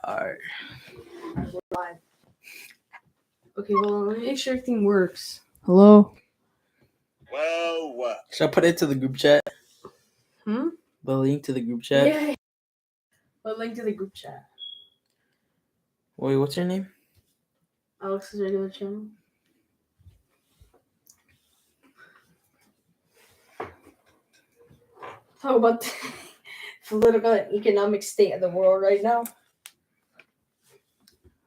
Alright. We're live. Okay, well, let me make sure everything works. Hello? Whoa. Should I put it to the group chat? Hmm? The link to the group chat? Yeah. A link to the group chat. Wait, what's your name? Alex's regular channel. Talk about the political and economic state of the world right now.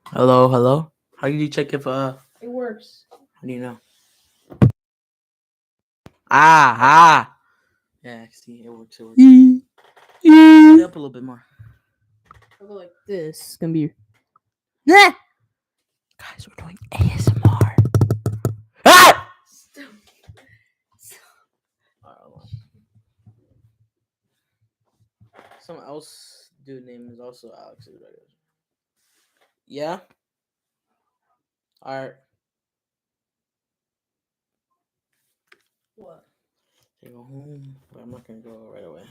Hello? How do you check if It works. how do you know? Ah! Yeah, see, it works. Put it up a little bit more. I'll go like this. It's gonna be. Guys, we're doing ASMR. Ah! Stop. Someone else dude name is also Alex. Yeah? Alright. What? They go home. But I'm not gonna go right away.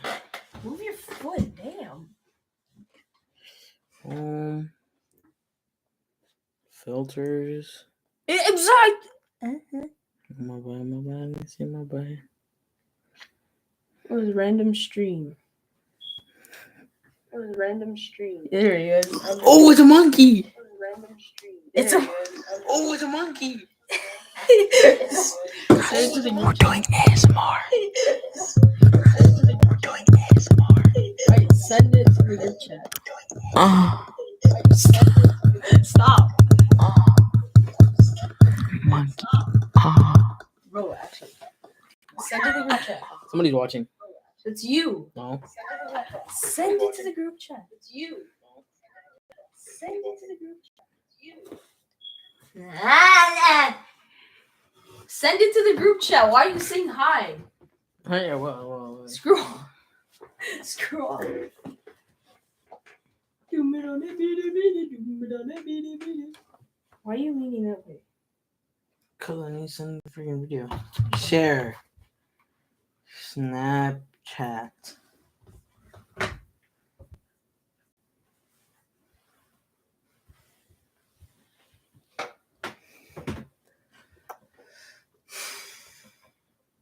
Move your foot, damn. Home. Filters. Exact. My bad. Let's see my bad. It was random stream. There he is. Oh, it's a monkey! It's a. Oh, it's a monkey! Send it to the We're group doing ASMR. We're doing ASMR. Alright, send it to the group chat. Stop. Monkey. Bro, actually. Send it to the group chat. Somebody's watching. It's you. No. Send it to the group chat. It's you. Send it to the group chat. It's you. Send it to the group chat. Why are you saying hi? Hey, well. Screw off. Screw off. Why are you leaning that way? Cause I need to send the freaking video. Share. Snapchat.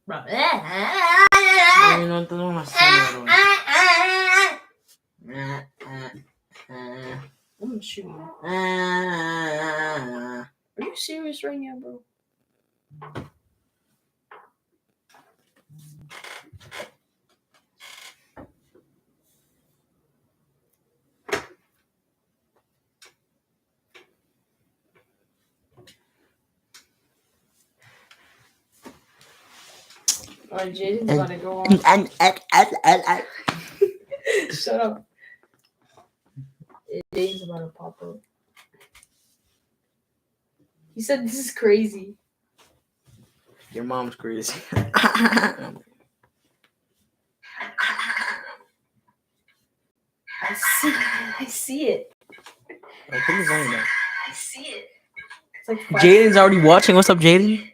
Bro. You know what? No más. I'm gonna shoot you. Are you serious right now, bro? Alright, Jaden's about to go on. Shut up. Jaden's about to pop up. He said this is crazy. Your mom's crazy. I see it. I think it's only that. I see it. It's like Jaden's already watching. What's up, Jaden?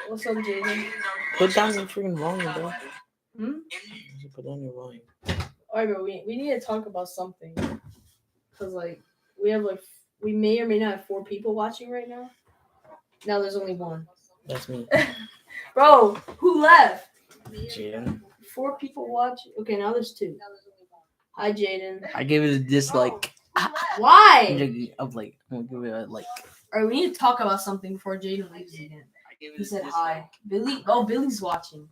What's up, Jaden? Put down your freaking volume, bro. Put down your volume. Alright, bro, we need to talk about something. Cause we may or may not have 4 people watching right now. Now there's only 1. That's me. Bro, who left? Jaden. 4 people watching. Okay, now there's 2. Hi, Jaden. I gave it a dislike. Why? Of like, I'm gonna give it a like. Alright, we need to talk about something before Jaden leaves again. He said hi. Billy's watching.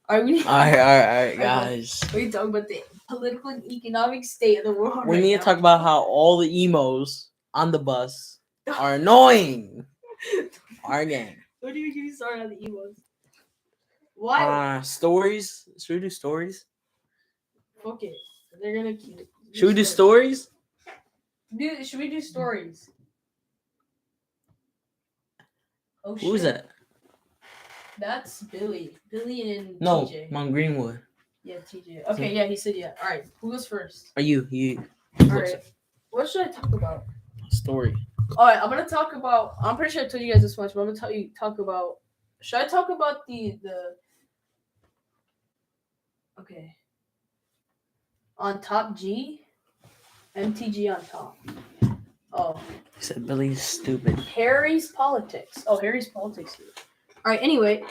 Alright, guys. We talk about the political and economic state of the world. We need to talk about how all the emos on the bus are annoying. Our gang. What do you get me started on the emos? Why? Stories. Should we do stories? Fuck it. They're gonna keep it. Should we do stories? Dude, should we do stories? Oh, Who's shit. that? That's Billy. Billy and TJ. Mount Greenwood. Yeah, TJ. Okay, yeah, he said yeah. All right, who goes first? Are you? All right. What should I talk about? Story. All right, I'm gonna talk about. I'm pretty sure I told you guys this much, but I'm gonna talk about. Should I talk about the? Okay. On top G, MTG on top. Oh. He said Billy's stupid. Harry's Politics. Oh, Harry's Politics. All right. Anyway.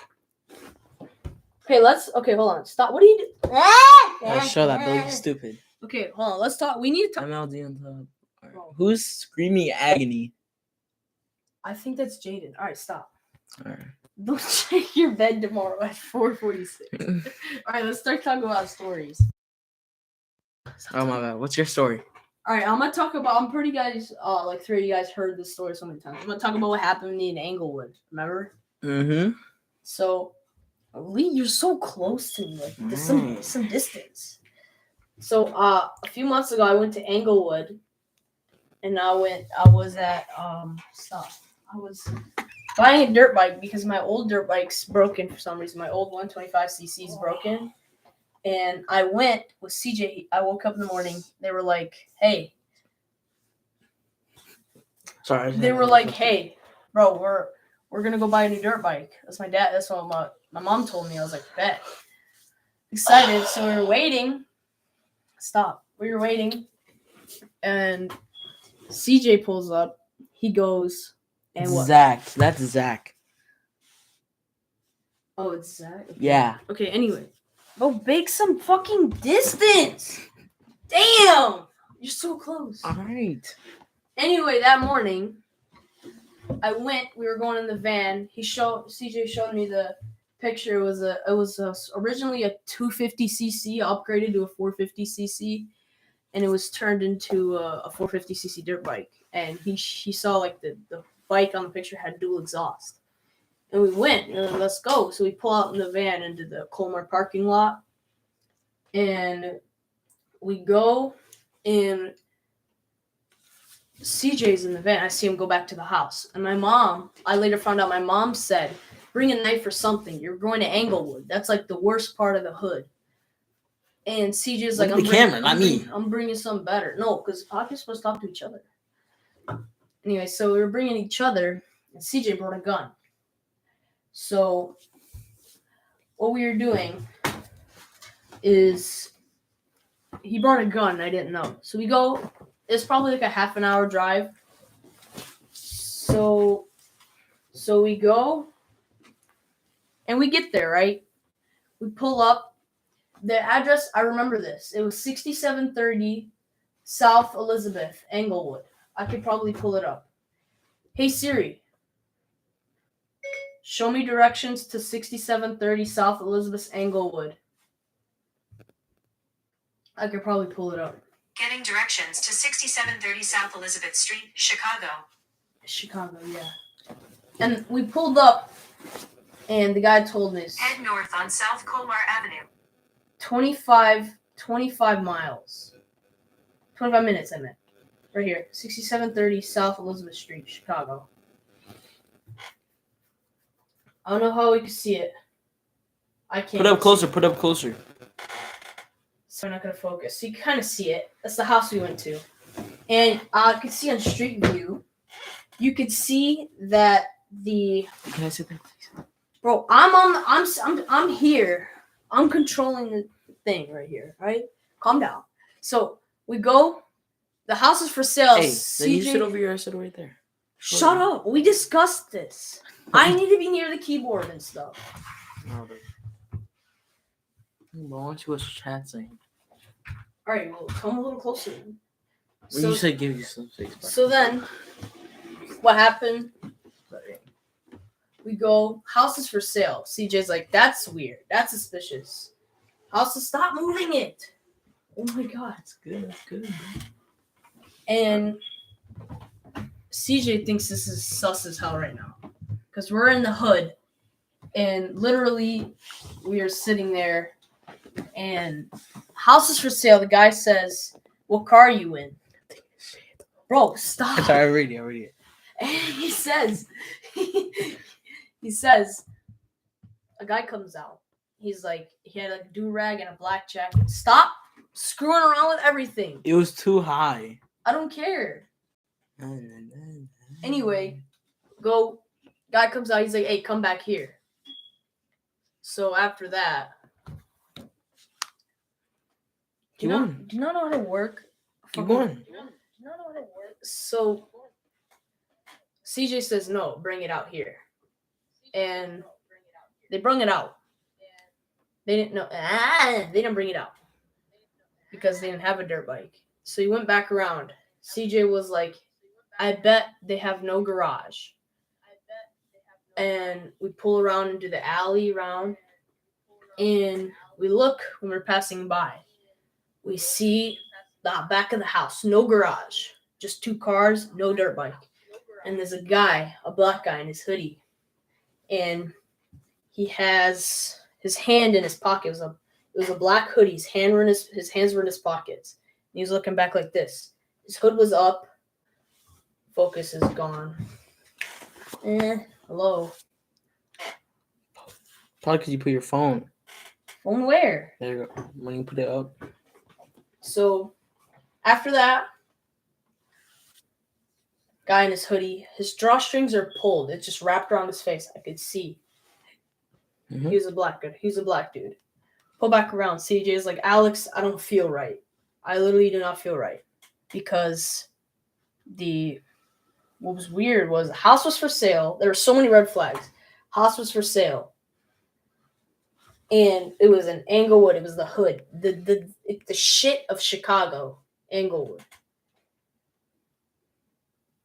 Okay, hold on. Stop. What are you doing? Let's show that Billy's stupid. Okay, hold on. Let's talk. We need to talk. MLD on top. All right. Who's screaming agony? I think that's Jaden. All right, stop. All right. Don't check your bed tomorrow at 4:46. All right, let's start talking about stories. Oh my god, what's your story? All right, I'm gonna talk about. I'm pretty guys. Like 3 of you guys heard this story so many times. I'm gonna talk about what happened to me in Englewood. Remember? Mm-hmm. So, Lee, you're so close to me. Like there's some distance. So, a few months ago, I went to Englewood, and I was buying a dirt bike because my old dirt bike's broken for some reason. My old 125cc is broken. And I went with CJ. I woke up in the morning. They were like, hey. Sorry. They were like, hey, bro, we're going to go buy a new dirt bike. That's my dad. That's what my mom told me. I was like, bet. Excited. So we were waiting. Stop. We were waiting. And CJ pulls up. He goes, and what? Zach. That's Zach. Oh, it's Zach? Okay. Yeah. Okay, anyway. Go make some fucking distance. Damn. You're so close. All right. Anyway, that morning, we were going in the van. CJ showed me the picture. It was originally a 250cc upgraded to a 450cc, and it was turned into a 450cc dirt bike. And he saw like the bike on the picture had dual exhaust. And we went, let's go. So we pull out in the van into the Colmar parking lot. And we go, and CJ's in the van. I see him go back to the house. And I later found out my mom said, bring a knife or something. You're going to Englewood. That's like the worst part of the hood. And CJ's like, I'm bringing something better. No, because podcasts supposed to talk to each other. Anyway, so we were bringing each other, and CJ brought a gun. So what we were doing is he brought a gun. I didn't know. So we go. It's probably like a half an hour drive. So we go, and we get there, right? We pull up. The address, I remember this. It was 6730 South Elizabeth, Englewood. I could probably pull it up. Hey Siri, show me directions to 6730 South Elizabeth, Englewood. I could probably pull it up. Getting directions to 6730 South Elizabeth Street, Chicago. Chicago, yeah. And we pulled up, and the guy told me head north on South Colmar Avenue. 25 miles. 25 minutes, I meant. Right here. 6730 South Elizabeth Street, Chicago. I don't know how we can see it. I can't. Put up closer. So I'm not going to focus. So you can kind of see it. That's the house we went to. And I could see on Street View, you could see that the... Can I sit there, please? Bro, I'm here. I'm controlling the thing right here, right? Calm down. So we go. The house is for sale. Hey, CJ, then you sit over here. I sit right there. Shut up. We discussed this. I need to be near the keyboard and stuff. No, why don't you watch chat saying? All right, well, come a little closer. You said give you some space. So then, what happened? We go, house is for sale. CJ's like, that's weird. That's suspicious. House is, stop moving it. Oh my God. That's good. And CJ thinks this is sus as hell right now. Because we're in the hood. And literally, we are sitting there. And house is for sale. The guy says, what car are you in? Bro, stop. Sorry, I read it. And he says, he says, a guy comes out. He's like, he had a do-rag and a black jacket. Stop screwing around with everything. It was too high. I don't care. Anyway, guy comes out. He's like, hey, come back here. So after that, do you not know how to work Keep going. So CJ says, no, bring it out here. And they brung it out. They didn't know. They didn't bring it out because they didn't have a dirt bike. So he went back around. CJ was like, I bet they have no garage. And we pull around into the alley around. And we look when we're passing by. We see the back of the house. No garage. Just 2 cars, no dirt bike. And there's a guy, a black guy in his hoodie. And he has his hand in his pocket. It was a black hoodie. His hands were in his pockets. And he was looking back like this. His hood was up. Focus is gone. Hello. Probably because you put your phone. Phone where? There you go. When you put it up. So, after that, guy in his hoodie, his drawstrings are pulled. It's just wrapped around his face. I could see. Mhm. He was a black dude. Pull back around. CJ is like, Alex, I don't feel right. I literally do not feel right. Because what was weird was the house was for sale. There were so many red flags. House was for sale. And it was in Englewood. It was the hood. The shit of Chicago. Englewood.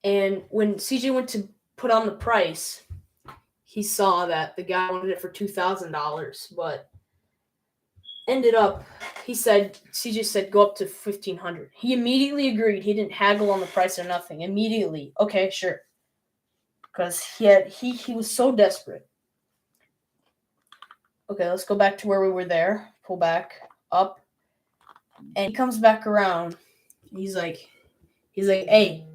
And when CJ went to put on the price, he saw that the guy wanted it for $2,000, but ended up, CJ said, go up to $1,500. He immediately agreed. He didn't haggle on the price or nothing. Immediately, okay, sure. Because he was so desperate. Okay, let's go back to where we were there. Pull back up. And he comes back around. He's like, hey.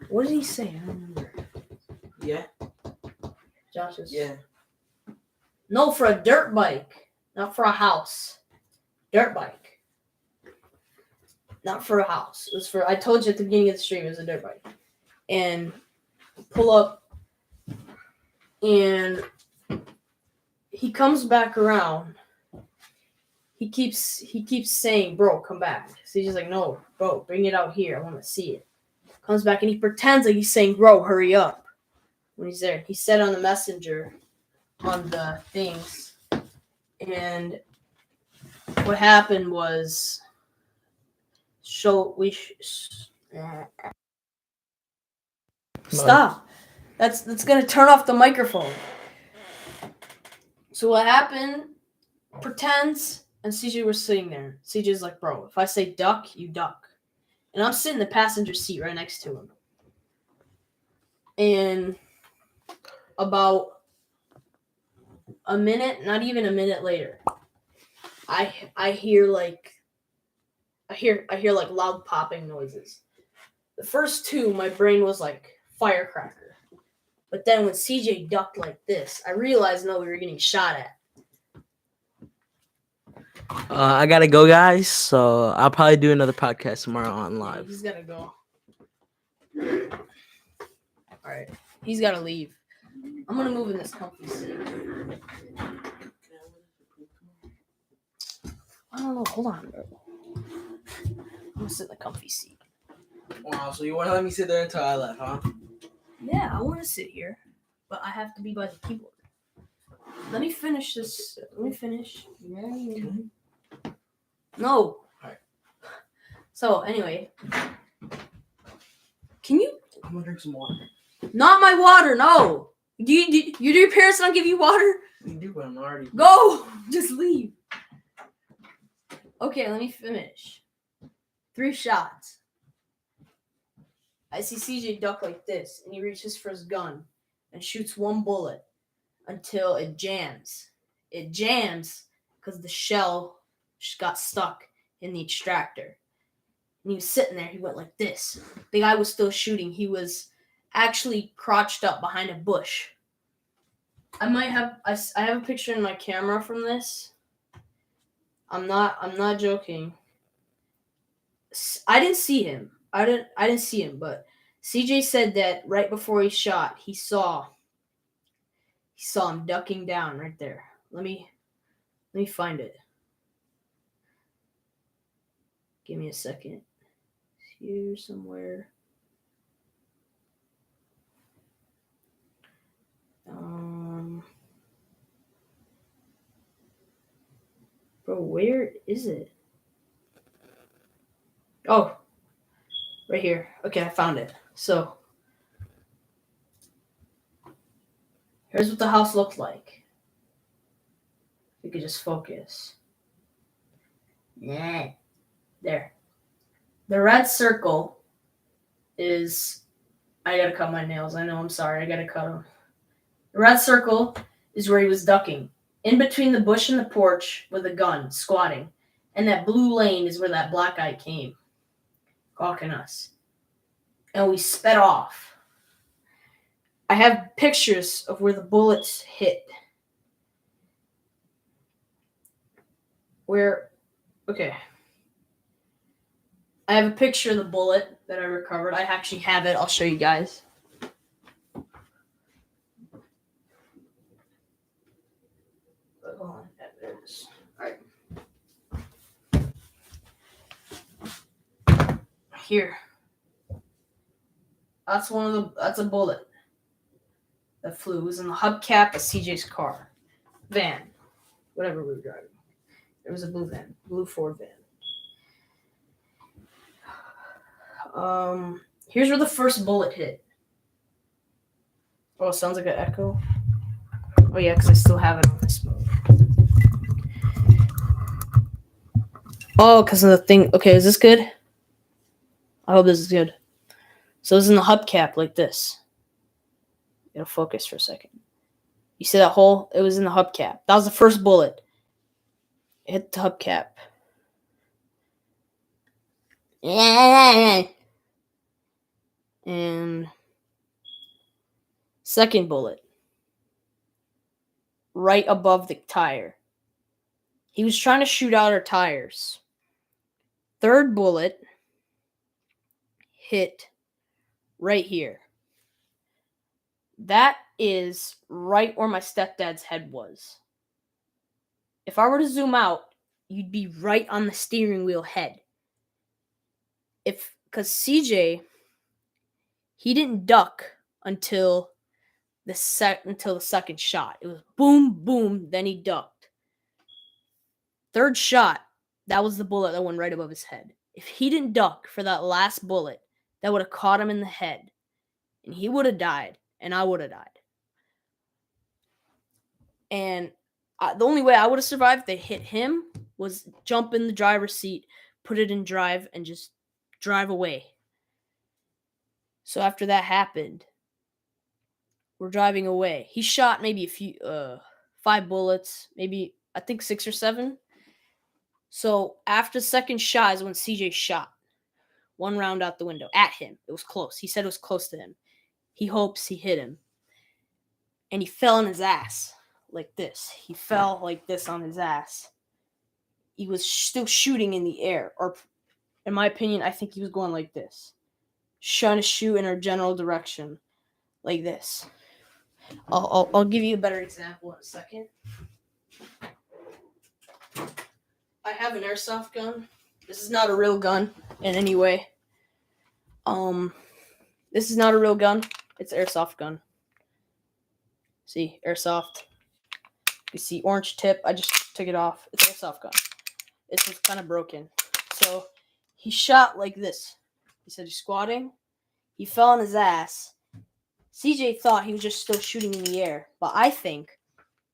What did he say? I don't remember. Yeah. Josh is. Yeah. No, for a dirt bike. Not for a house. Dirt bike. Not for a house. It was for, I told you at the beginning of the stream, it was a dirt bike. And pull up. And he comes back around. He keeps saying, bro, come back. So he's just like, no, bro, bring it out here. I want to see it. Comes back and he pretends like he's saying, bro, hurry up. When he's there. He said on the messenger, on the things. And what happened was, stop. That's gonna turn off the microphone. So what happened? Pretends, and CJ was sitting there. CJ's like, bro, if I say duck, you duck. And I'm sitting in the passenger seat right next to him. And about a minute, not even a minute later, I hear like loud popping noises. The first 2, my brain was like firecracker. But then when CJ ducked like this, I realized, no, we were getting shot at. I gotta go, guys. So I'll probably do another podcast tomorrow on Yeah, live. he's gotta go. All right, he's gotta leave. I'm gonna move in this comfy seat. I don't know. Hold on, bro. I'm gonna sit in the comfy seat. Wow. So you want to let me sit there until I left, huh? Yeah, I want to sit here, but I have to be by the keyboard. Let me finish this. Let me finish. No. Alright. So anyway, can you? I'm gonna drink some water. Not my water. No. Do your parents not give you water? You do, but I'm already. Go. Just leave. Okay, let me finish. 3 shots. I see CJ duck like this, and he reaches for his gun and shoots 1 bullet until it jams. It jams because the shell got stuck in the extractor. And he was sitting there. He went like this. The guy was still shooting. He was actually crouched up behind a bush. I have a picture in my camera from this. I'm not joking. I didn't see him. I didn't see him, but CJ said that right before he shot, he saw him ducking down right there. Let me find it. Give me a second. It's here somewhere. Bro, where is it? Oh, right here. Okay, I found it. So, here's what the house looked like. We could just focus. Yeah. There. The red circle is... I gotta cut my nails. I know, I'm sorry. I gotta cut them. The red circle is where he was ducking. In between the bush and the porch with a gun, squatting. And that blue lane is where that black guy came. Gawking us. And we sped off. I have pictures of where the bullets hit. Okay. I have a picture of the bullet that I recovered. I actually have it. I'll show you guys. Hold on. There it is. Alright. Here. That's a bullet that flew. It was in the hubcap of CJ's car. Van. Whatever we were driving. There was a blue van. Blue Ford van. Here's where the first bullet hit. Oh, it sounds like an echo. Oh yeah, because I still have it on this mode. Oh, because of the thing. Okay, is this good? I hope this is good. So it was in the hubcap like this. It'll focus for a second. You see that hole? It was in the hubcap. That was the first bullet. It hit the hubcap. And second bullet. Right above the tire. He was trying to shoot out our tires. Third bullet hit right here. That is right where my stepdad's head was. If I were to zoom out, you'd be right on the steering wheel head. Because CJ, he didn't duck until the second shot. It was boom, boom, then he ducked. Third shot, that was the bullet that went right above his head. If he didn't duck for that last bullet, that would have caught him in the head. And he would have died, and I would have died. And the only way I would have survived if they hit him was jump in the driver's seat, put it in drive, and just drive away. So after that happened, we're driving away. He shot maybe 5 bullets, maybe I think 6 or 7. So after the second shot is when CJ shot. 1 round out the window at him. It was close. He said it was close to him. He hopes he hit him. And he fell on his ass like this. He fell like this on his ass. He was still shooting in the air. Or, in my opinion, I think he was going like this. Trying to shoot in our general direction. Like this. I'll give you a better example in a second. I have an airsoft gun. This is not a real gun in any way. This is not a real gun. It's an airsoft gun. See, airsoft. You see orange tip. I just took it off. It's an airsoft gun. It's just kind of broken. So he shot like this. He said he's squatting. He fell on his ass. CJ thought he was just still shooting in the air. But I think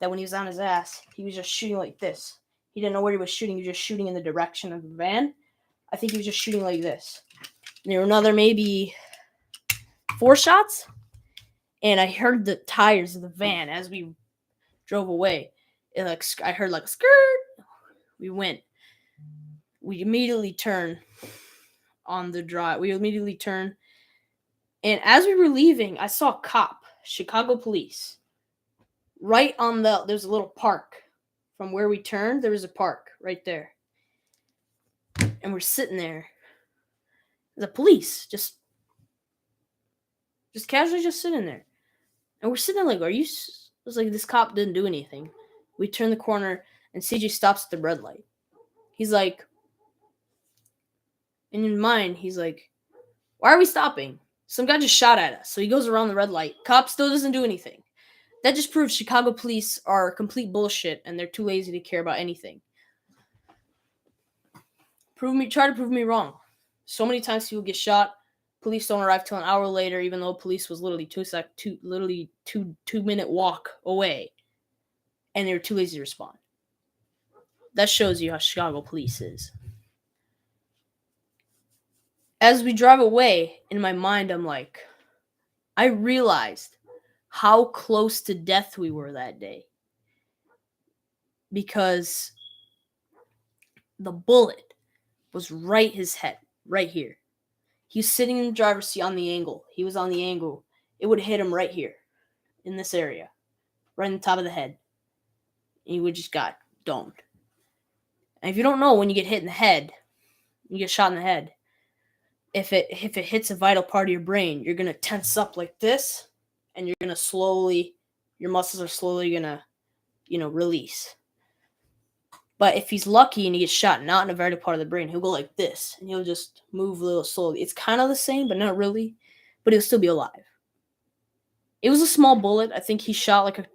that when he was on his ass, he was just shooting like this. He didn't know where he was shooting. He was just shooting in the direction of the van. I think he was just shooting like this. And there were another maybe 4 shots. And I heard the tires of the van as we drove away. I heard like a skirt. We went. We immediately turned on the drive. We immediately turned. And as we were leaving, I saw a cop, Chicago police, right on there's a little park. From where we turned, there was a park right there. And we're sitting there. The police just casually just sitting there. And we're sitting there like, it was like this cop didn't do anything. We turn the corner and CJ stops at the red light. He's like, And in mind, he's like, why are we stopping? Some guy just shot at us. So he goes around the red light. Cop still doesn't do anything. That just proves Chicago police are complete bullshit and they're too lazy to care about anything. Try to prove me wrong. So many times people get shot. Police don't arrive till an hour later, even though police was literally two minute walk away, and they were too lazy to respond. That shows you how Chicago police is. As we drive away, in my mind, I'm like, I realized how close to death we were that day, because the bullet was right his head, right here. He was sitting in the driver's seat on the angle. He was on the angle. It would have hit him right here, in this area, right in the top of the head. And he would just got domed. And if you don't know, when you get hit in the head, you get shot in the head, if it hits a vital part of your brain, you're gonna tense up like this, and you're gonna slowly, your muscles are slowly gonna, release. But if he's lucky and he gets shot not in a vital part of the brain, he'll go like this, and he'll just move a little slowly. It's kind of the same, but not really. But he'll still be alive. It was a small bullet. I think he shot like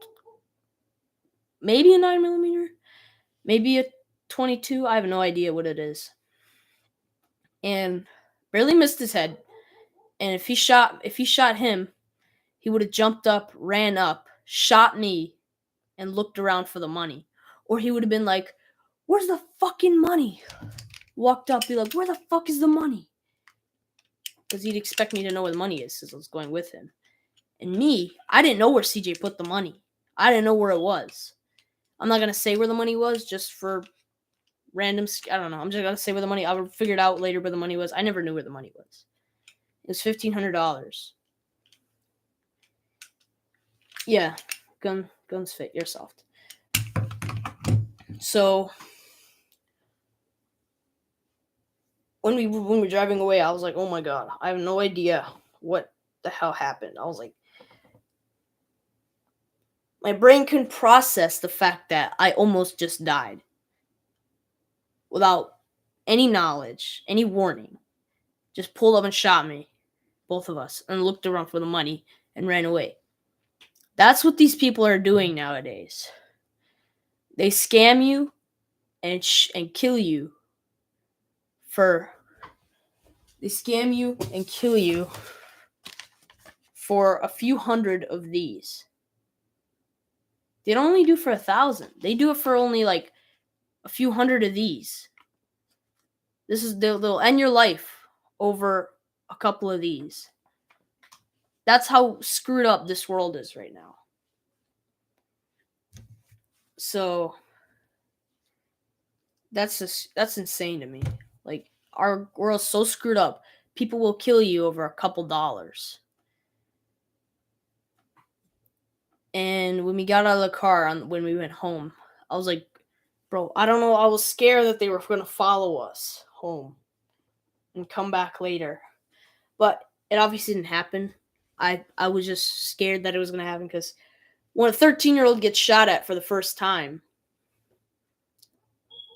maybe a 9mm, maybe a 22. I have no idea what it is. And barely missed his head. And if he shot him, he would have jumped up, ran up, shot me, and looked around for the money. Or he would have been like, where's the fucking money? Walked up, be like, where the fuck is the money? Because he'd expect me to know where the money is, since I was going with him. And me, I didn't know where CJ put the money. I didn't know where it was. I'm not going to say where the money was, just for random, I don't know. I'm just going to say where the money, I would figure it out later where the money was. I never knew where the money was. It was $1,500. Yeah, guns fit, you're soft. So when we were driving away, I was like, oh my god, I have no idea what the hell happened. I was like, my brain couldn't process the fact that I almost just died without any knowledge, any warning. Just pulled up and shot me, both of us, and looked around for the money and ran away. That's what these people are doing nowadays. They scam you and kill you for. They scam you and kill you for a few hundred of these. They don't only do for 1,000. They do it for only like a few hundred of these. They'll end your life over a couple of these. That's how screwed up this world is right now. So that's insane to me. Like, our world's so screwed up. People will kill you over a couple dollars. And when we got out of the car when we went home, I was like, bro, I don't know. I was scared that they were going to follow us home and come back later. But it obviously didn't happen. I was just scared that it was going to happen, because when a 13-year-old gets shot at for the first time,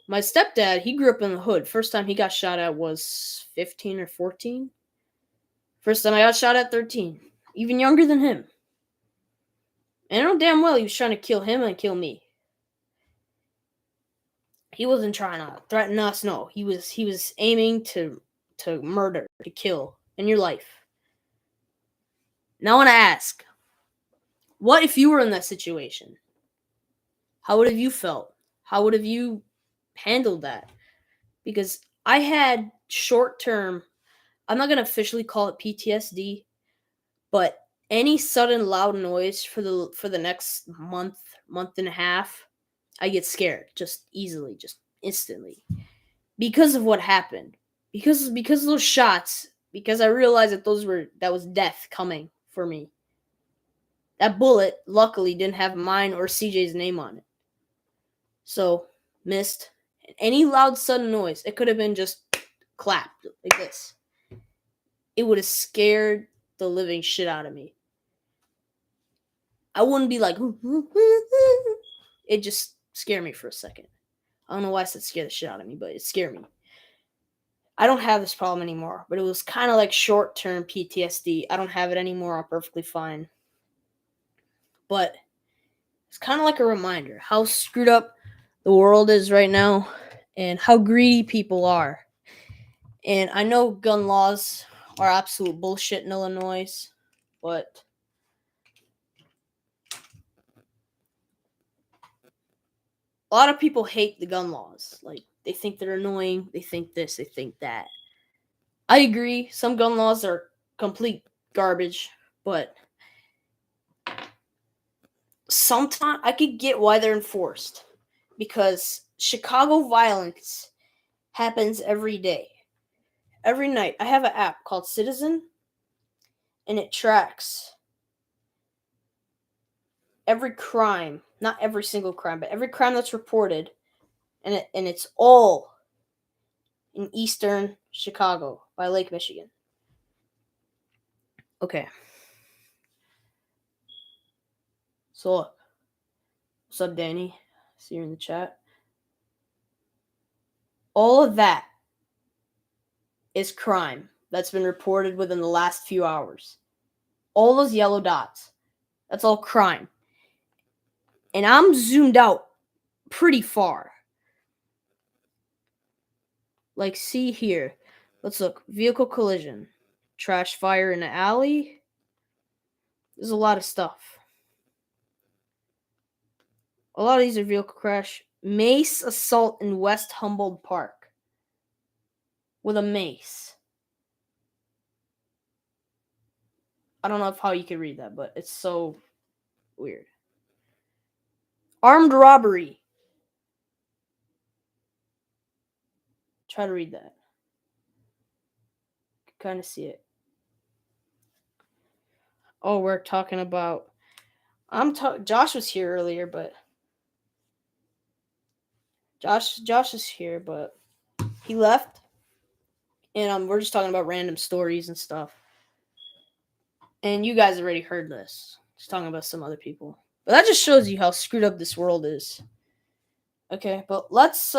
my stepdad, he grew up in the hood. First time he got shot at was 15 or 14. First time I got shot at, 13. Even younger than him. And I know damn well he was trying to kill him and kill me. He wasn't trying to threaten us, no. He was aiming to murder, to kill in your life. Now I want to ask, what if you were in that situation? How would have you felt? How would have you handled that? Because I had short-term, I'm not going to officially call it PTSD, but any sudden loud noise for the next month and a half, I get scared just easily, just instantly, because of what happened, because of those shots, because I realized that was death coming for me. That bullet, luckily, didn't have mine or CJ's name on it, so missed. And any loud sudden noise, it could have been just clapped like this. It would have scared the living shit out of me. I wouldn't be like, it just scared me for a second. I don't know why I said scare the shit out of me, but it scared me. I don't have this problem anymore, but it was kind of like short-term PTSD. I don't have it anymore. I'm perfectly fine. But it's kind of like a reminder how screwed up the world is right now and how greedy people are. And I know gun laws are absolute bullshit in Illinois, but a lot of people hate the gun laws. Like, they think they're annoying, they think this, they think that. I agree, some gun laws are complete garbage, but sometimes I could get why they're enforced. Because Chicago violence happens every day. Every night. I have an app called Citizen, and it tracks every crime, not every single crime, but every crime that's reported, and it's all in eastern Chicago by Lake Michigan. Okay. So look. What's up, Danny? See you in the chat. All of that is crime that's been reported within the last few hours. All those yellow dots, that's all crime. And I'm zoomed out pretty far. Like, see here. Let's look. Vehicle collision. Trash fire in the alley. There's a lot of stuff. A lot of these are vehicle crash. Mace assault in West Humboldt Park. With a mace. I don't know how you can read that, but it's so weird. Armed robbery. Try to read that. Kind of see it. Oh, we're talking about. Josh was here earlier, but Josh is here, but he left, and we're just talking about random stories and stuff. And you guys already heard this. Just talking about some other people, but that just shows you how screwed up this world is. Okay, but let's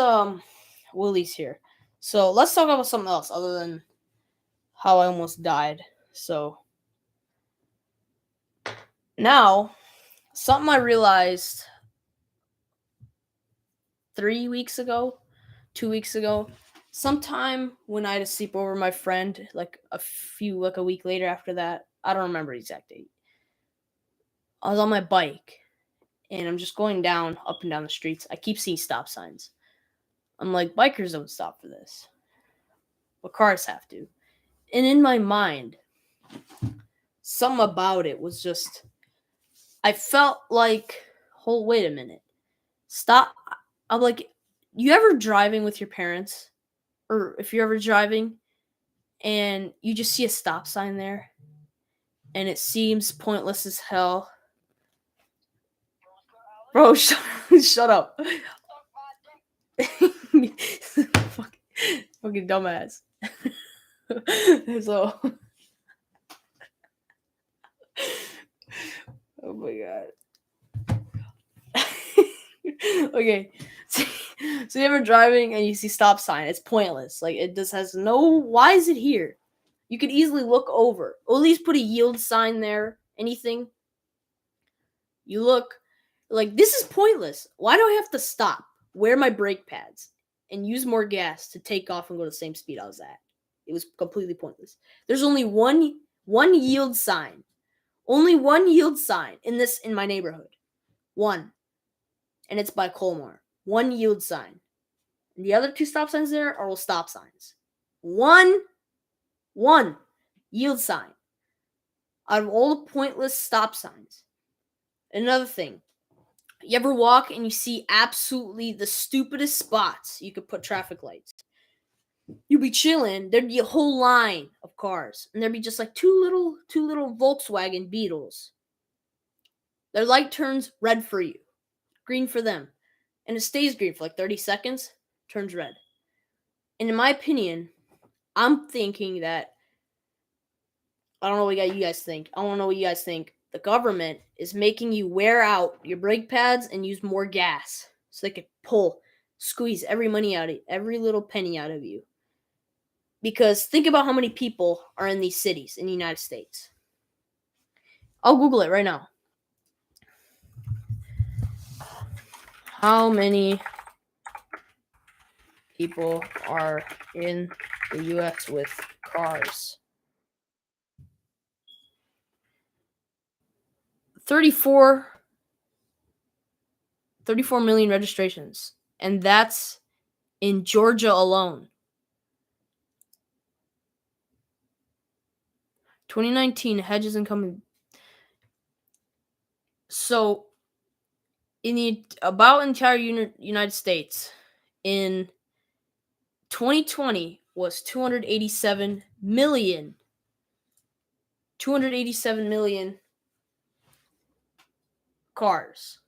Willie's here, so let's talk about something else other than how I almost died. So now, something I realized 2 weeks ago, sometime when I had to sleep over my friend, like a week later after that, I don't remember the exact date. I was on my bike, and I'm just going up and down the streets. I keep seeing stop signs. I'm like, bikers don't stop for this, but cars have to. And in my mind, something about it was just, I felt like, wait a minute, stop. I'm like, you ever driving with your parents, or if you're ever driving and you just see a stop sign there and it seems pointless as hell? Bro, shut up. Fucking dumbass. So, oh my god. Okay. So you ever driving and you see stop sign? It's pointless. Like, it just has no. Why is it here? You could easily look over. Or at least put a yield sign there. Anything. You look. Like, this is pointless. Why do I have to stop, wear my brake pads, and use more gas to take off and go the same speed I was at? It was completely pointless. There's only one yield sign. Only one yield sign in my neighborhood. One. And it's by Colmar. One yield sign. And the other two stop signs there are all stop signs. One yield sign. Out of all the pointless stop signs. Another thing. You ever walk and you see absolutely the stupidest spots you could put traffic lights? You'd be chilling, there'd be a whole line of cars, and there'd be just like two little Volkswagen Beetles. Their light turns red for you, green for them, and it stays green for like 30 seconds, turns red. And in my opinion, I'm thinking that, I don't know what you guys think. I want to know what you guys think. The government is making you wear out your brake pads and use more gas so they could squeeze every little penny out of you. Because think about how many people are in these cities in the United States. I'll Google it right now. How many people are in the U.S. with cars? 34 million registrations. And that's in Georgia alone. 2019, Hedges income. So, in the entire United States, in 2020 was 287 million cars.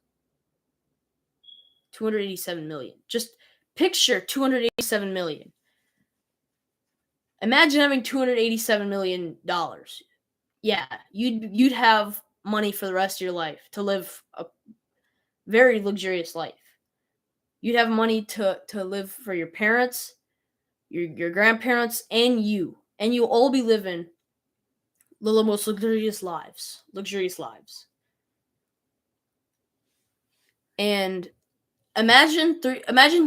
287 million. Just picture 287 million. Imagine having $287 million. Yeah, you'd have money for the rest of your life to live a very luxurious life. You'd have money to live for your parents, your grandparents, and you. And you'll all be living the most luxurious lives. And imagine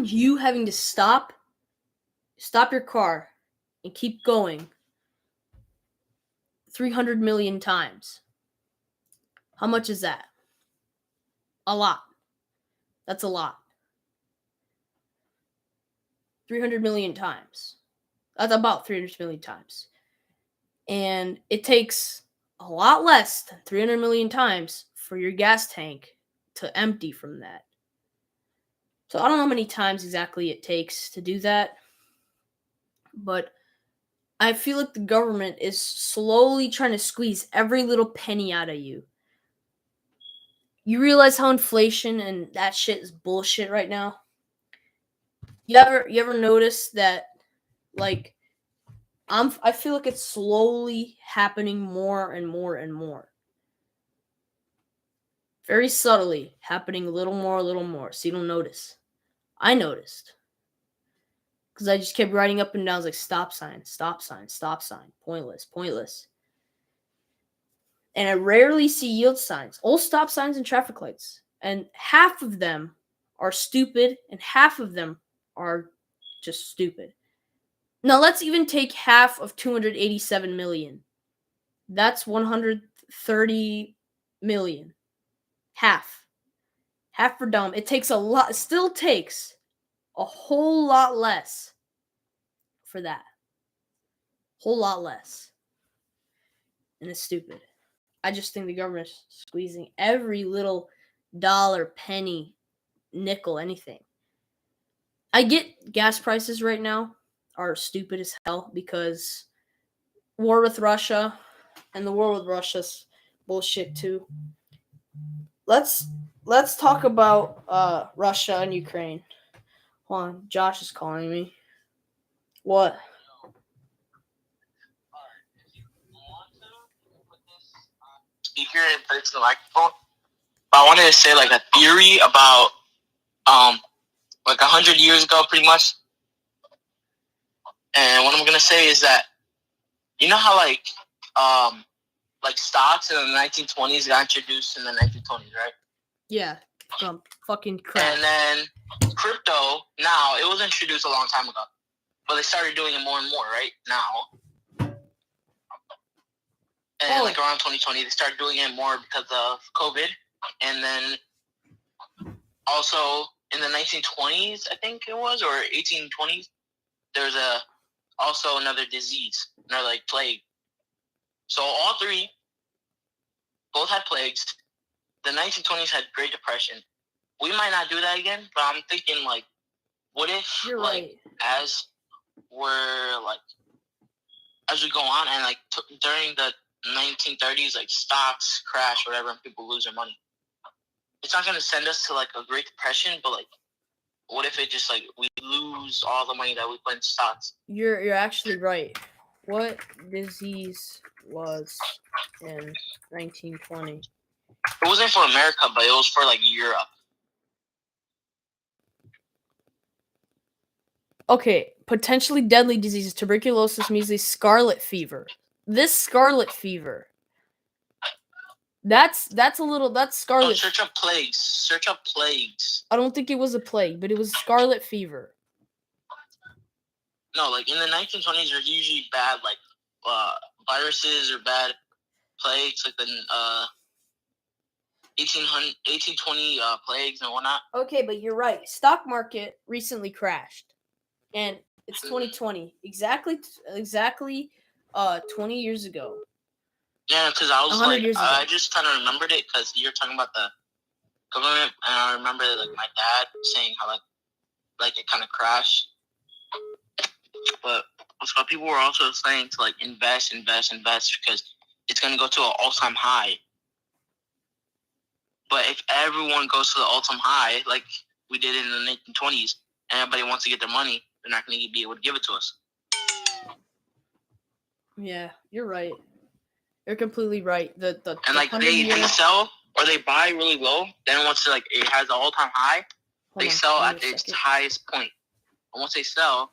you having to stop your car and keep going 300 million times. How much is that? A lot. That's a lot. 300 million times. That's about 300 million times. And it takes a lot less than 300 million times for your gas tank to empty from that. So I don't know how many times exactly it takes to do that, but I feel like the government is slowly trying to squeeze every little penny out of you. You realize how inflation and that shit is bullshit right now? You ever notice that, like, I feel like it's slowly happening more and more and more. Very subtly happening a little more, so you don't notice. I noticed. Because I just kept writing up and down, like, stop sign, pointless. And I rarely see yield signs, all stop signs and traffic lights. And half of them are stupid, and half of them are just stupid. Now, let's even take half of 287 million. That's 130 million. Half for dumb. It takes a lot. It still takes a whole lot less for that. Whole lot less. And it's stupid. I just think the government is squeezing every little dollar, penny, nickel, anything. I get gas prices right now are stupid as hell because war with Russia and the war with Russia's bullshit too. Let's talk about Russia and Ukraine. Hold on, Josh is calling me. What? Speaker and put it to the microphone. But I wanted to say like a theory about like 100 years ago, pretty much. And what I'm gonna say is that you know how like stocks in the 1920s got introduced in the 1920s, right? Yeah, fucking crap. And then crypto now it was introduced a long time ago, but they started doing it more and more right now. And like around 2020, they started doing it more because of COVID. And then also in the 1920s, I think it was, or 1820s, there's also another disease, another like plague. So all three, both had plagues. The 1920s had Great Depression. We might not do that again, but I'm thinking like, what if You're right. as we go on and like during the 1930s, like stocks crash, whatever, and people lose their money. It's not gonna send us to like a Great Depression, but like, what if it just like we lose all the money that we put in stocks? You're actually right. What disease was in 1920? It wasn't for America, but it was for like Europe. Okay, potentially deadly diseases: tuberculosis, measles, scarlet fever. This scarlet fever. That's Oh, scarlet. search up plagues. Search up plagues. I don't think it was a plague, but it was scarlet fever. No, like in the 1920s, there's usually bad like viruses or bad plagues, like the 1820 plagues and whatnot. Okay, but you're right. Stock market recently crashed, and it's 2020. Exactly 20 years ago. Yeah, because I was 100 like, years ago. I just kind of remembered it because you're talking about the government, and I remember like my dad saying how like it kind of crashed. But people were also saying to like invest because it's gonna go to an all-time high. But if everyone goes to the all-time high, like we did in the 1920s, and everybody wants to get their money, they're not gonna be able to give it to us. Yeah, you're right. You're completely right. The And like they sell or they buy really low. Then once like it has an all-time high, they sell at its highest point. And once they sell,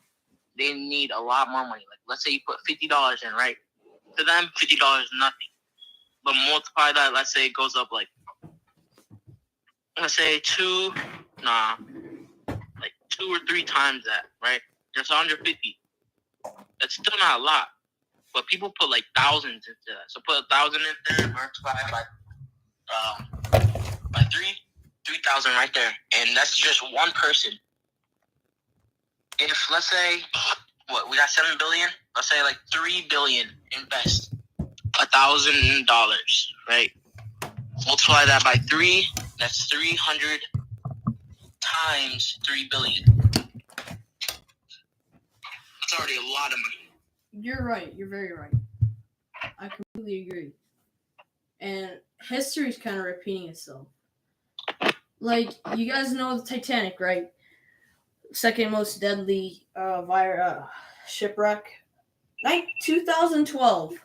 they need a lot more money. Like let's say you put $50 in, right? To them, $50 is nothing. But multiply that. Let's say it goes up like, let's say 2 or 3 times that, right? There's 150. That's still not a lot. But people put like thousands into that. So put 1,000 in there, multiply by 3,000 right there. And that's just one person. If let's say we got 7 billion, let's say like 3 billion invest $1,000, right? Multiply that by 3, that's 300 times 3 billion. That's already a lot of money. You're right. You're very right. I completely agree. And history's kind of repeating itself. Like, you guys know the Titanic, right? Second most deadly shipwreck. 2012.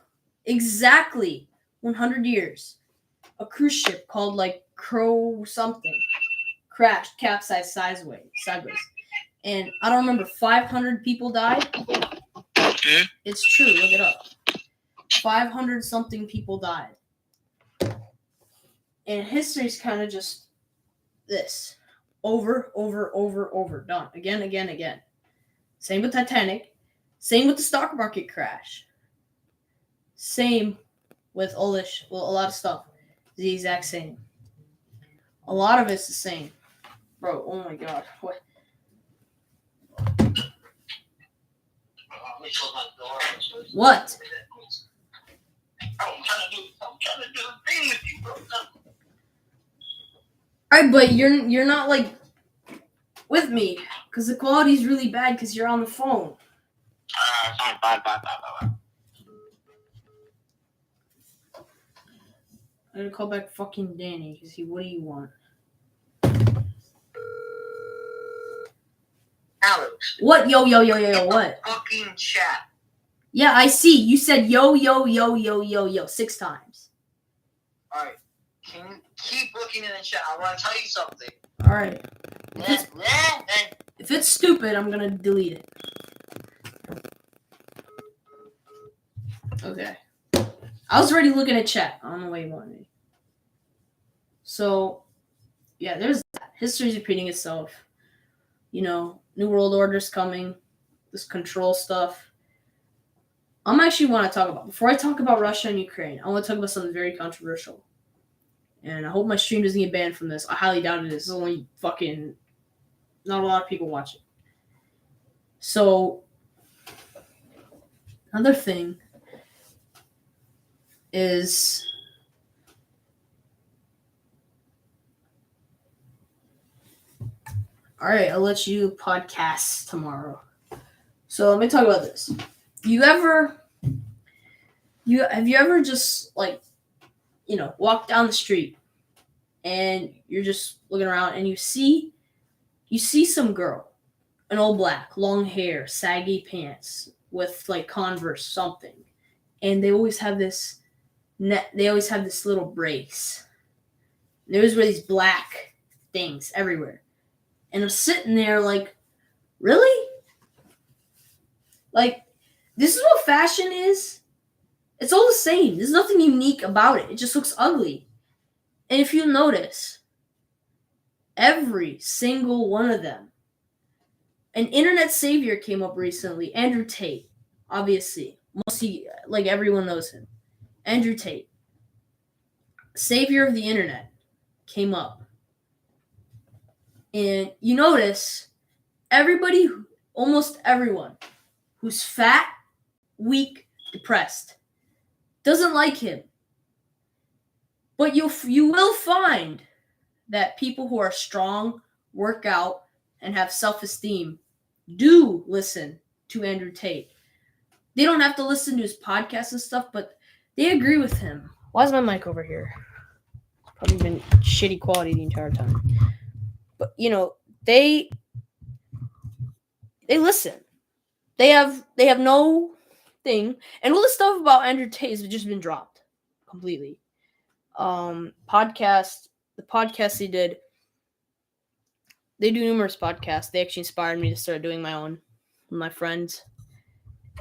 Exactly 100 years. A cruise ship called like Crow something crashed, capsized sideways. And I don't remember, 500 people died. It's true, look it up. 500 something people died. And history's kind of just this. Over, done. Again. Same with Titanic. Same with the stock market crash. Same with all this, a lot of stuff. The exact same. A lot of it's the same. Bro, oh my god. What? What? I'm trying to do a thing with you, bro. Alright, but you're not like with me because the quality's really bad because you're on the phone. Bye. I'm gonna call back fucking Danny because what do you want? Alex. What? Yo, what? Fucking chat. Yeah, I see. You said yo 6 times. Alright. Can you keep looking in the chat? I want to tell you something. Alright. If it's stupid, I'm gonna delete it. Okay. I was already looking at chat. I don't know why you wanted me. So, yeah, there's that. History's repeating itself. You know, New World Order's coming. This control stuff. I'm actually want to talk about, before I talk about Russia and Ukraine, I want to talk about something very controversial. And I hope my stream doesn't get banned from this. I highly doubt it is. There's only fucking not a lot of people watch it. So, another thing is all right, I'll let you podcast tomorrow. So let me talk about this. Have you ever just like, you know, walk down the street and you're just looking around and you see some girl, an all black, long hair, saggy pants with like Converse something, and they always have this little brace. They always wear these black things everywhere. And I'm sitting there like, really? Like, this is what fashion is. It's all the same. There's nothing unique about it. It just looks ugly. And if you notice, every single one of them, an internet savior came up recently, Andrew Tate, obviously. Like everyone knows him. Andrew Tate, savior of the internet, came up. And you notice almost everyone who's fat, weak, depressed, doesn't like him. But you will find that people who are strong, work out, and have self-esteem do listen to Andrew Tate. They don't have to listen to his podcast and stuff, but they agree with him. Why is my mic over here? It's probably been shitty quality the entire time. But, they listen. They have no thing. And all the stuff about Andrew Tate has just been dropped completely. The podcast they do numerous podcasts. They actually inspired me to start doing my own with my friends.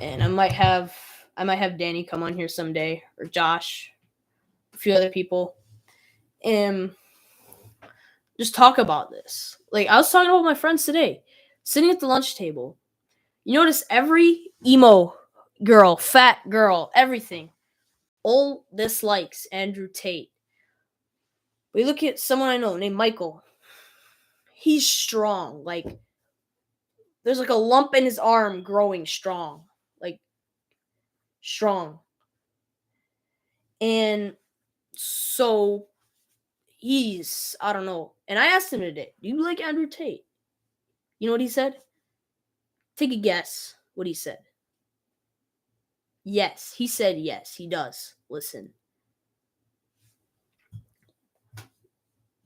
And I might have Danny come on here someday, or Josh, a few other people, and just talk about this. Like, I was talking about my friends today, sitting at the lunch table. You notice every emo girl, fat girl, everything, all dislikes Andrew Tate. We look at someone I know named Michael. He's strong. Like, there's like a lump in his arm growing strong. Like, strong. And so I don't know. And I asked him today, do you like Andrew Tate? You know what he said? Take a guess what he said. Yes. He said yes, he does. Listen.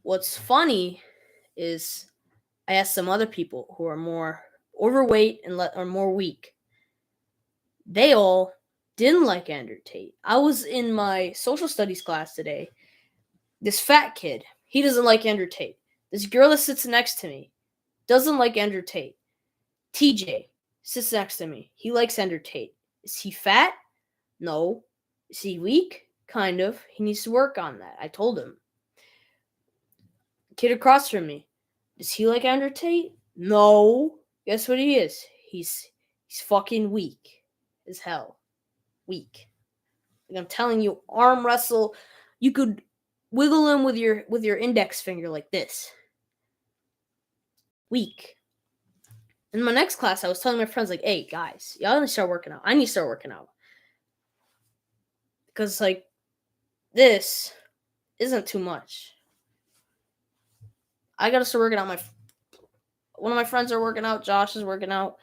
What's funny is I asked some other people who are more overweight and are more weak. They all didn't like Andrew Tate. I was in my social studies class today. This fat kid, he doesn't like Andrew Tate. This girl that sits next to me doesn't like Andrew Tate. TJ sits next to me. He likes Andrew Tate. Is he fat? No. Is he weak? Kind of. He needs to work on that. I told him. Kid across from me, does he like Andrew Tate? No. Guess what he is? He's fucking weak as hell. Weak. Like, I'm telling you, arm wrestle, you could wiggle him with your index finger like this. Weak. In my next class, I was telling my friends, like, hey, guys, y'all need to start working out. I need to start working out. Because, like, this isn't too much. I gotta start working out. One of my friends are working out. Josh is working out.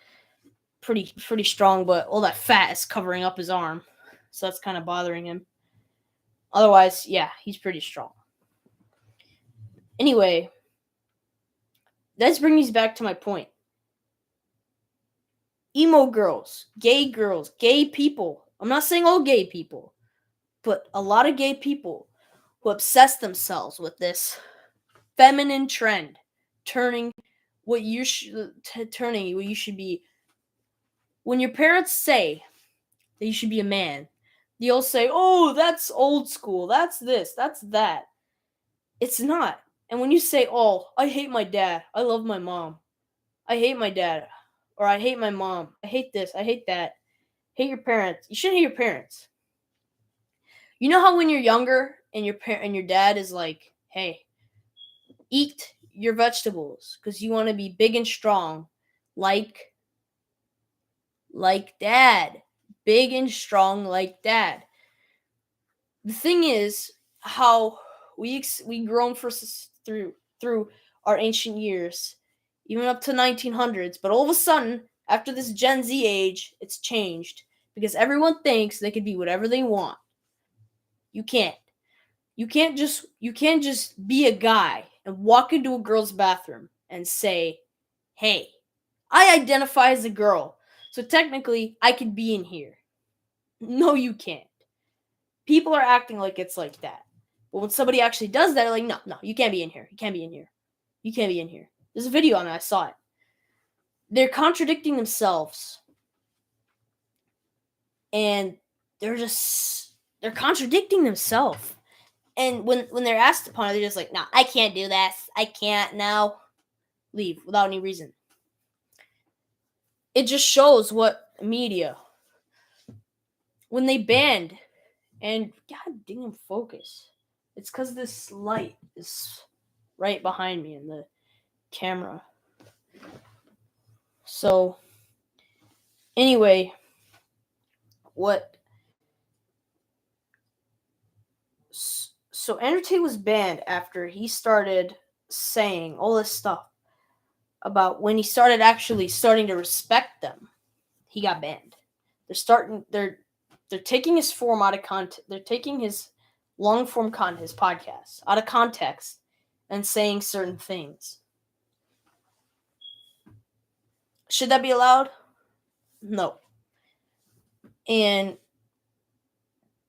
Pretty strong, but all that fat is covering up his arm. So that's kind of bothering him. Otherwise, yeah, he's pretty strong. Anyway, let's bring these back to my point. Emo girls, gay people. I'm not saying all gay people, but a lot of gay people who obsess themselves with this feminine trend, turning what you should be. When your parents say that you should be a man, they'll say, oh, that's old school. That's this. That's that. It's not. And when you say, oh, I hate my dad. I love my mom. I hate my dad. Or I hate my mom. I hate this. I hate that. Hate your parents. You shouldn't hate your parents. You know how when you're younger and your dad is like, hey, eat your vegetables because you want to be big and strong like dad. Big and strong like dad. The thing is how we grown through our ancient years, even up to 1900s, but all of a sudden after this Gen Z age, it's changed because everyone thinks they can be whatever they want. You can't. You can't just be a guy and walk into a girl's bathroom and say, "Hey, I identify as a girl, so technically I could be in here." No, you can't. People are acting like it's like that. But when somebody actually does that, they're like, no, you can't be in here. You can't be in here. You can't be in here. There's a video on it. I saw it. They're contradicting themselves. and they're contradicting themselves. And when they're asked upon it, they're just like, "No, I can't do this. I can't now." Leave without any reason. It just shows what media, when they banned, and god damn focus. It's because this light is right behind me in the camera. So, anyway, so Andrew Tate was banned after he started saying all this stuff about when he started starting to respect them. He got banned. They're taking his form out of context. They're taking his long form content, his podcast, out of context and saying certain things. Should that be allowed? No. And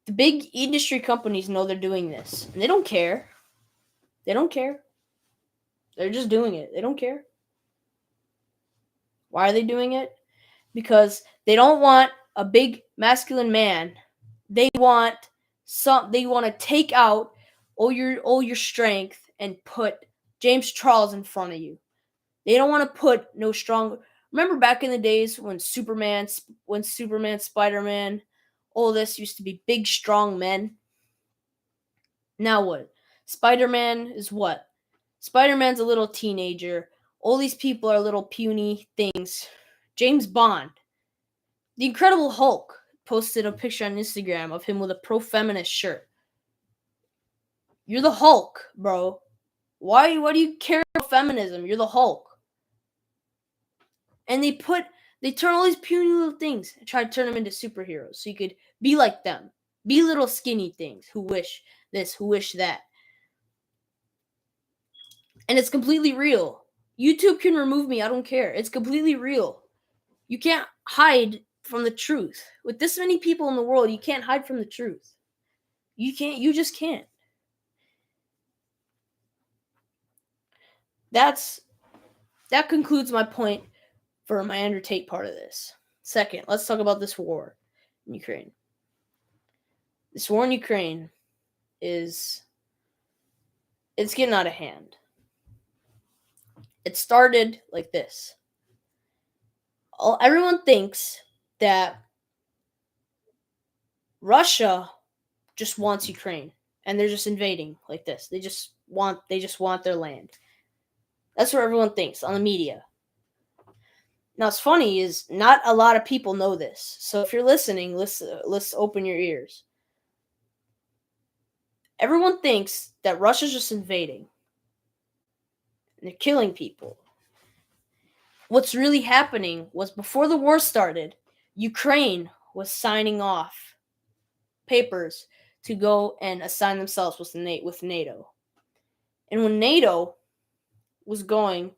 the big industry companies know they're doing this. And they don't care. They don't care. They're just doing it. They don't care. Why are they doing it? Because they don't want a big masculine man. They want to take out all your strength and put James Charles in front of you. They don't want to put no strong. Remember back in the days when Superman, Spider-Man, all this used to be big, strong men? Now what? Spider-Man is what? Spider-Man's a little teenager. All these people are little puny things. James Bond. The Incredible Hulk posted a picture on Instagram of him with a pro-feminist shirt. You're the Hulk, bro. Why do you care about feminism? You're the Hulk. And they turn all these puny little things and try to turn them into superheroes so you could be like them. Be little skinny things who wish this, who wish that. And it's completely real. YouTube can remove me. I don't care. It's completely real. You can't hide from the truth. With this many people in the world, you can't hide from the truth. You just can't. That concludes my point for my Andrew Tate part of this. Second, let's talk about this war in Ukraine. This war in Ukraine it's getting out of hand. It started like this. Everyone thinks that Russia just wants Ukraine and they're just invading like this. They just want their land. That's what everyone thinks on the media. Now, what's funny is not a lot of people know this. So if you're listening, let's open your ears. Everyone thinks that Russia's just invading. And they're killing people. What's really happening was before the war started, Ukraine was signing off papers to go and assign themselves with NATO. And when NATO was going,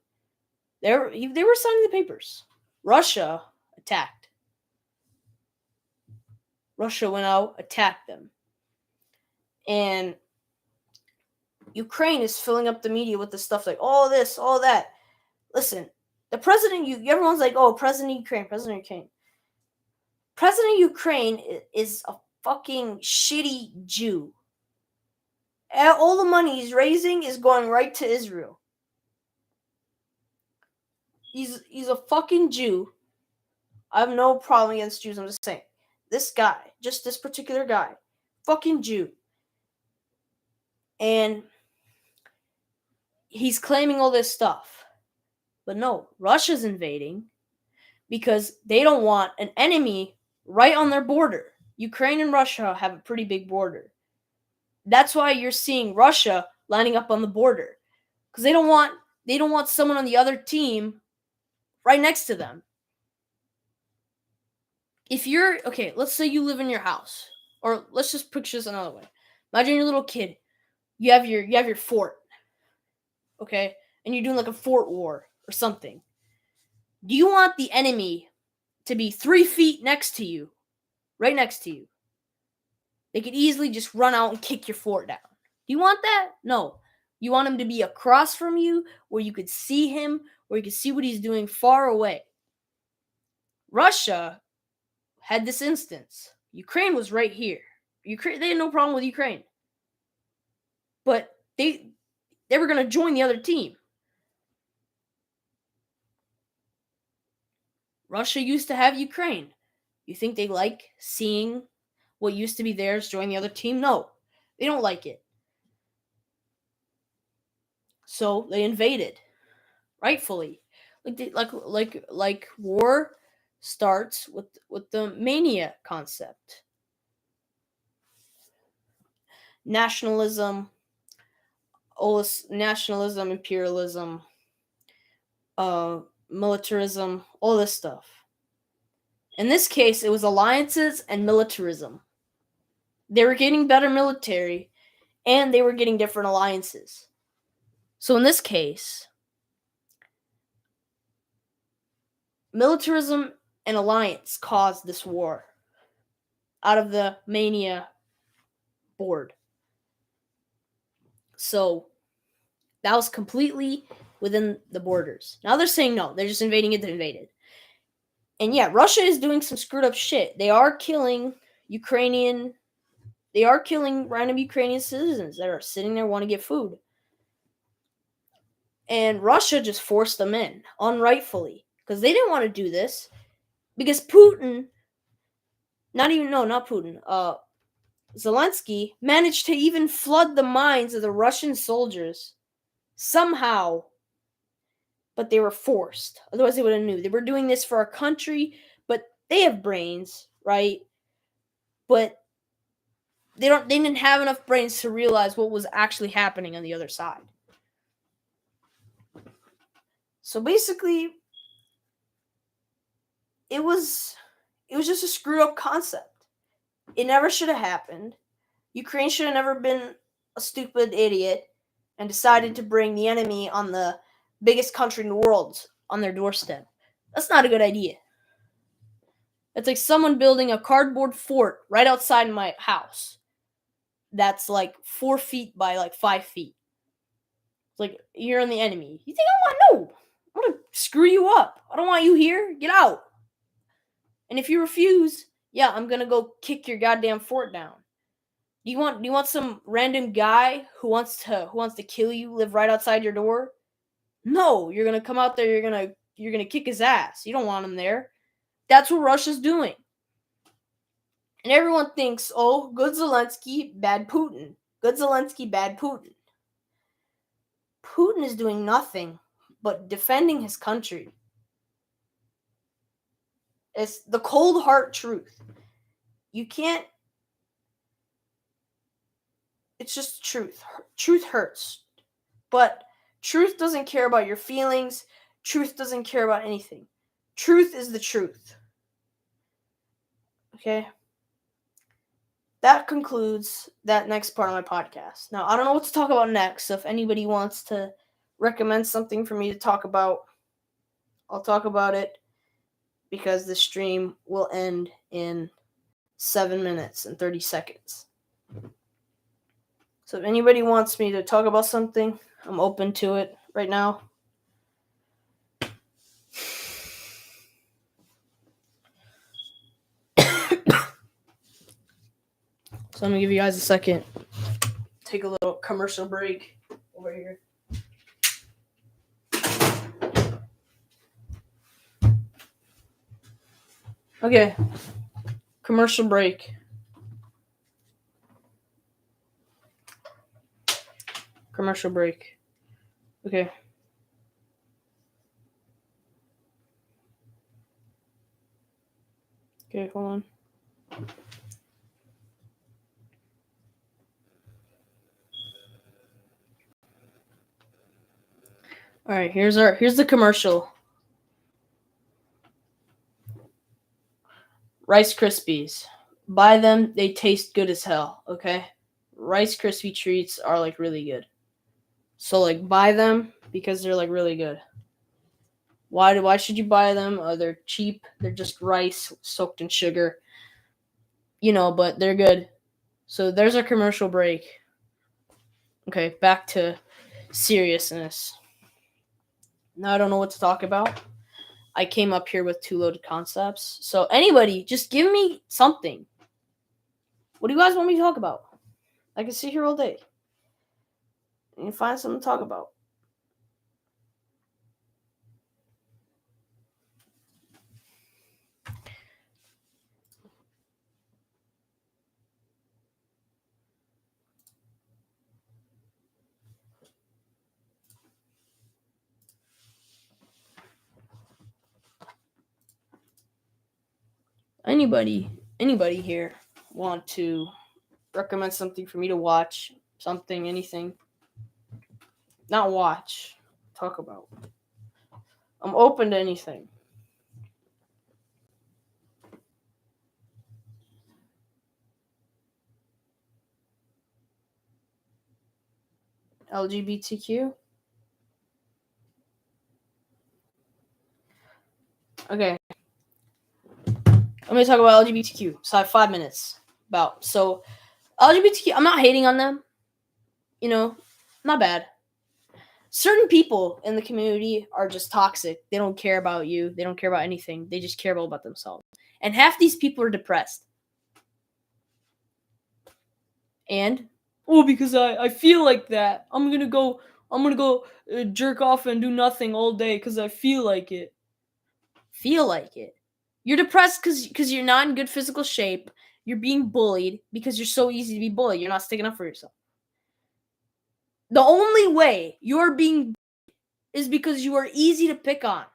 they were signing the papers. Russia attacked. Russia went out, attacked them. And Ukraine is filling up the media with the stuff like all this, all that. Listen, the president, everyone's like, oh, President of Ukraine. President of Ukraine is a fucking shitty Jew. All the money he's raising is going right to Israel. He's a fucking Jew. I have no problem against Jews. I'm just saying. This guy, just this particular guy, fucking Jew. And he's claiming all this stuff. But no, Russia's invading because they don't want an enemy right on their border. Ukraine and Russia have a pretty big border. That's why you're seeing Russia lining up on the border. Because they don't want someone on the other team right next to them. Let's say you live in your house. Or let's just picture this another way. Imagine you're a little kid. You have your fort. Okay? And you're doing like a fort war or something. Do you want the enemy to be 3 feet next to you? Right next to you. They could easily just run out and kick your fort down. Do you want that? No. You want him to be across from you where you could see him, where you could see what he's doing far away. Russia, had this instance. Ukraine was right here. They had no problem with Ukraine. But they were going to join the other team. Russia used to have Ukraine. You think they like seeing what used to be theirs join the other team? No, they don't like it. So they invaded, rightfully. Like war starts with the mania concept. Nationalism, imperialism, militarism, all this stuff. In this case, it was alliances and militarism. They were getting better military, and they were getting different alliances. So in this case, militarism and alliance caused this war out of the mania board. So that was completely within the borders. Now they're saying no, they're just invading it to invade it. And yeah, Russia is doing some screwed up shit. They are killing random Ukrainian citizens that are sitting there wanting to get food. And Russia just forced them in, unrightfully. Because they didn't want to do this. Because Zelensky managed to even flood the minds of the Russian soldiers somehow. But they were forced. Otherwise they would have knew. They were doing this for our country, but they have brains, right? But they didn't have enough brains to realize what was actually happening on the other side. So basically, it was just a screwed up concept. It never should have happened. Ukraine should have never been a stupid idiot and decided to bring the enemy on the biggest country in the world on their doorstep. That's not a good idea. It's like someone building a cardboard fort right outside my house that's like 4 feet by like 5 feet. It's like, you're on the enemy. You think I want to screw you up. I don't want you here. Get out. And if you refuse, yeah, I'm gonna go kick your goddamn fort down. Do you want some random guy who wants to kill you live right outside your door? No, you're gonna come out there. You're gonna kick his ass. You don't want him there. That's what Russia's doing. And everyone thinks, oh, good Zelensky, bad Putin. Good Zelensky, bad Putin. Putin is doing nothing but defending his country. It's the cold hard truth. You can't. It's just truth. Truth hurts. But truth doesn't care about your feelings. Truth doesn't care about anything. Truth is the truth. Okay? That concludes that next part of my podcast. Now, I don't know what to talk about next, so if anybody wants to recommend something for me to talk about, I'll talk about it, because the stream will end in 7 minutes and 30 seconds. So if anybody wants me to talk about something, I'm open to it right now. So I'm going to give you guys a second. Take a little commercial break over here. Okay. Commercial break. Commercial break. Okay. Okay, hold on. All right, here's the commercial. Rice Krispies. Buy them, they taste good as hell, okay? Rice Krispie treats are like really good. So like buy them because they're like really good. Why should you buy them? They're cheap. They're just rice soaked in sugar. But they're good. So there's our commercial break. Okay, back to seriousness. Now I don't know what to talk about. I came up here with 2 loaded concepts. So anybody, just give me something. What do you guys want me to talk about? I can sit here all day and find something to talk about. Anybody here want to recommend something for me to watch? Something, anything? Not watch. Talk about. I'm open to anything. LGBTQ? Okay. I'm going to talk about LGBTQ. So I have 5 minutes. So LGBTQ, I'm not hating on them. You know, not bad. Certain people in the community are just toxic. They don't care about you. They don't care about anything. They just care about themselves. And half these people are depressed. And because I feel like that. I'm gonna go jerk off and do nothing all day because I feel like it. Feel like it. You're depressed because you're not in good physical shape. You're being bullied because you're so easy to be bullied. You're not sticking up for yourself. The only way you're being is because you are easy to pick on.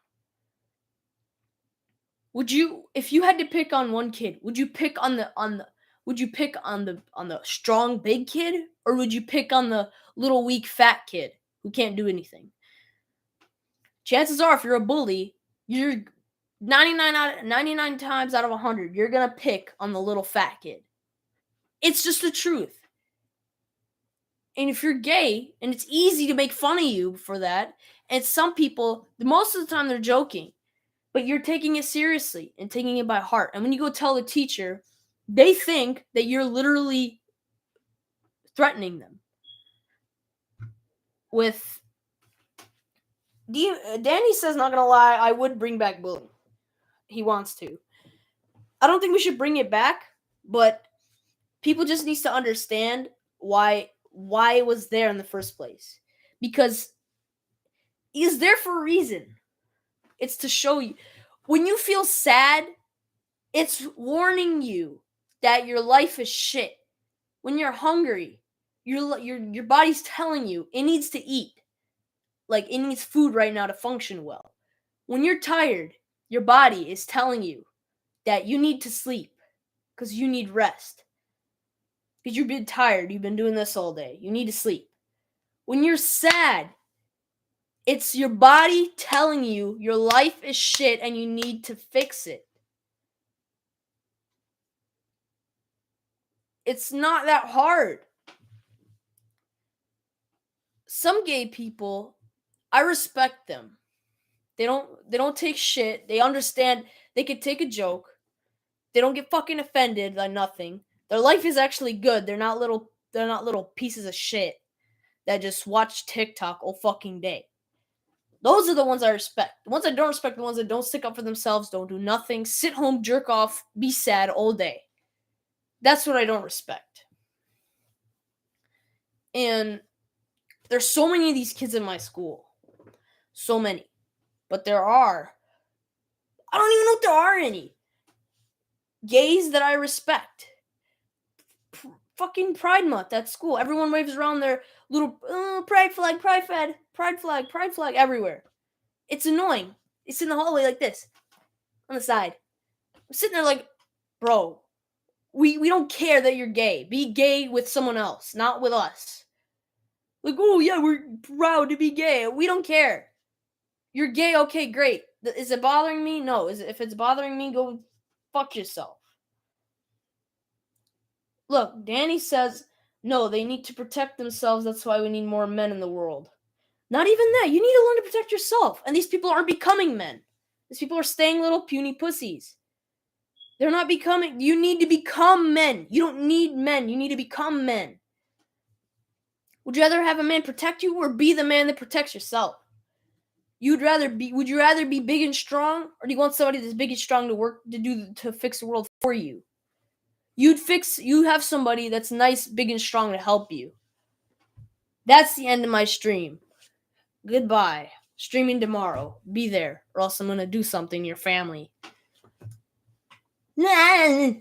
Would you, if you had to pick on one kid, would you pick on the strong big kid, or would you pick on the little weak fat kid who can't do anything? Chances are, if you're a bully, you're 99 times out of 100, you're gonna pick on the little fat kid. It's just the truth. And if you're gay, and it's easy to make fun of you for that, and some people, most of the time they're joking, but you're taking it seriously and taking it by heart. And when you go tell the teacher, they think that you're literally threatening them. Danny says, not gonna lie, I would bring back bullying. He wants to. I don't think we should bring it back, but people just needs to understand why it was there in the first place. Because it's there for a reason. It's to show you. When you feel sad, it's warning you that your life is shit. When you're hungry, your body's telling you it needs to eat. Like, it needs food right now to function well. When you're tired, your body is telling you that you need to sleep because you need rest. Because you've been tired, you've been doing this all day. You need to sleep. When you're sad, it's your body telling you your life is shit and you need to fix it. It's not that hard. Some gay people, I respect them. They don't take shit. They understand they could take a joke. They don't get fucking offended by nothing. Their life is actually good. They're not little pieces of shit that just watch TikTok all fucking day. Those are the ones I respect. The ones I don't respect, the ones that don't stick up for themselves, don't do nothing, sit home, jerk off, be sad all day. That's what I don't respect. And there's so many of these kids in my school. So many. But I don't even know if there are any gays that I respect. Fucking Pride Month at school. Everyone waves around their little pride flag everywhere. It's annoying. It's in the hallway like this, on the side. I'm sitting there like, bro, we don't care that you're gay. Be gay with someone else, not with us. Like, oh yeah, we're proud to be gay. We don't care. You're gay, okay, great. Is it bothering me? No. If it's bothering me, go fuck yourself. Look, Danny says, no, they need to protect themselves. That's why we need more men in the world. Not even that. You need to learn to protect yourself. And these people aren't becoming men. These people are staying little puny pussies. They're not becoming. You need to become men. You don't need men. You need to become men. Would you rather have a man protect you or be the man that protects yourself? Would you rather be big and strong, or do you want somebody that's big and strong to fix the world for you? You have somebody that's nice, big and strong to help you. That's the end of my stream. Goodbye. Streaming tomorrow. Be there, or else I'm gonna do something to your family. Nah.